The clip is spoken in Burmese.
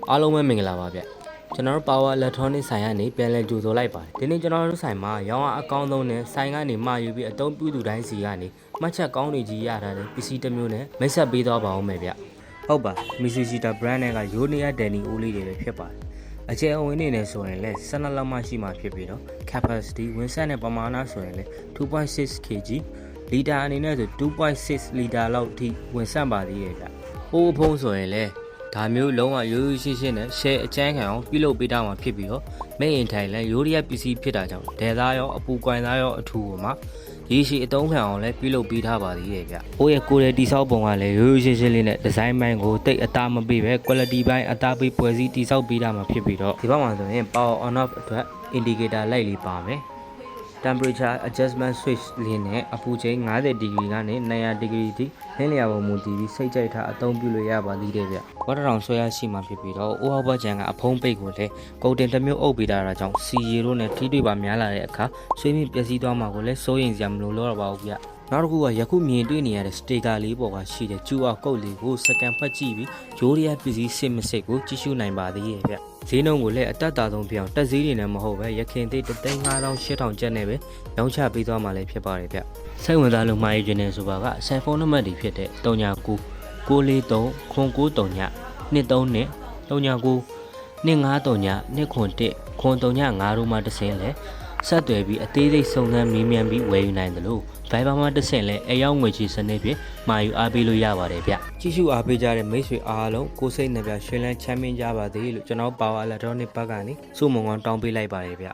အားလုံးပဲမင်္ဂလာပါဗျကျွန်တော်တို့ Power Electronic ဆိုင်ကနေပြန်လည်ကြိုဆိုလိုက်ပါတယ်ဒီနေ့ကျွန်တော်တို့ဆိုင်မှာရောင်းအားအကောင်းဆုံးနဲ့ဆိုင်ကနေမှာယူပြီးအသုံးပြုသူတိုင်းစီကနေမှတ်ချက်ကောင်းတွေကြီးရတာတဲ့ပစ္စည်းတစ်မျိုးနဲ့မိတ်ဆက်ပေးသွားပါဦးမယ်ဗျဟုတ်ပါ Mitsubishi brand နဲ့က Yoneya Danny အိုးလေးတွေပဲဖြစ်ပါတယ်အကျယ်အဝန်းနေနေဆိုရင်လည်း12လောက်မှရှိမှဖြစ်ပြီးတော့ capacity ဝင်ဆက်တဲ့ပမာဏဆိုရင်လည်း 2.6 kg လီတာအနေနဲ့ဆို 2.6 လီတာလောက်အထိဝင်ဆက်ပါသေးရဲ့ဗျဟိုးဖုံးဆိုရင်လည်းဒါမျိုးလုံးဝရိုးရိုးရှင်းရှင်းနဲ့ share အကျန်းခံအောင်ပြုလုပ်ပေးတာမှဖြစ်ပြီးတော့မိတ်ရင်ထိုင်လဲရိုးရပစ္စည်းဖြစ်တာကြောင့်ဒေသားရောအပူကွိုင်သားရောအထူပေါ်မှာရေရှည်အသုံးခံအောင်လဲပြုလုပ်ပေးထားပါသေးတယ်ဗျ။ဟိုရဲ့ကိုယ်ရဲ့တိဆောက်ပုံကလည်းရိုးရိုးရှင်းရှင်းလေးနဲ့ဒီဇိုင်းပိုင်းကိုတိတ်အသားမပေးပဲ quality ပိုင်းအသားပေးဖွဲ့စည်းတိဆောက်ပေးတာမှဖြစ်ပြီးတော့ဒီဘက်မှာဆိုရင် power on off အတွက် indicator light လေးပါမယ်။ temperature adjustment switch လေးနဲ့အပူချိန်50 degree ကနေ200 degree ထိလင်းလျာပုံမူတည်ပြီးစိတ်ကြိုက်တာအသုံးပြုလို့ရပါသေးတယ်ဗျ။ဝတ်တောင်ဆွဲရရှိမှဖြစ်ပြီးတော့အိုးဟောဘတ်ချန်ကအဖုံးပိတ်ကိုလည်းကုန်တင်တစ်မျိုးအုပ်ပေးတာကြောင့်စီရီတို့နဲ့ထိတွေ့ပါများလာတဲ့အခါဆွေးမြပျက်စီးသွားမှာကိုလည်းစိုးရိမ်စရာမလိုတော့ပါဘူးဗျ။နောက်တစ်ခုကယခုမြင်တွေ့နေရတဲ့ sticker လေးပေါ်ကရှိတဲ့ QR code လေးကိုစကန်ဖတ်ကြည့်ပြီးဂျိုးရီယာပစ္စည်းစစ်မစစ်ကိုကြည့်ရှုနိုင်ပါသေးရဲ့ဗျ။ဈေးနှုန်းကိုလည်းအတက်တာဆုံးဖြစ်အောင်တက်ဈေးတွေနဲ့မဟုတ်ပဲရခင်သေး3,5800ကျပ်နဲ့ပဲရောင်းချပေးသွားမှာလည်းဖြစ်ပါတယ်ဗျ။စိတ်ဝင်စားလို့မှာယူခြင်းနဲ့ဆိုပါကဆယ်ဖုန်းနံပါတ်တွေဖြစ်တဲ့39 943 993 232 39 253 291 935တို့မှတစ်ဆင့်လဲဆက်သွယ်ပြီးအသေးစိတ်စုံစမ်းမေးမြန်းပြီးဝယ်ယူနိုင်တယ်လို့ Viber မှာတစ်ဆင့်လဲအရောက်ငွေချေစနစ်ဖြင့်မှာယူအားပေးလို့ရပါတယ်ဗျကြည့်ရှုအားပေးကြတဲ့မိတ်ဆွေအားလုံးကိုစိတ်နှပြရှင်လန်းချမ်းမြေ့ကြပါသေးလို့ကျွန်တော် Power Electronic ဘက်ကနေစုမုံကောင်းတောင်းပေးလိုက်ပါတယ်ဗျ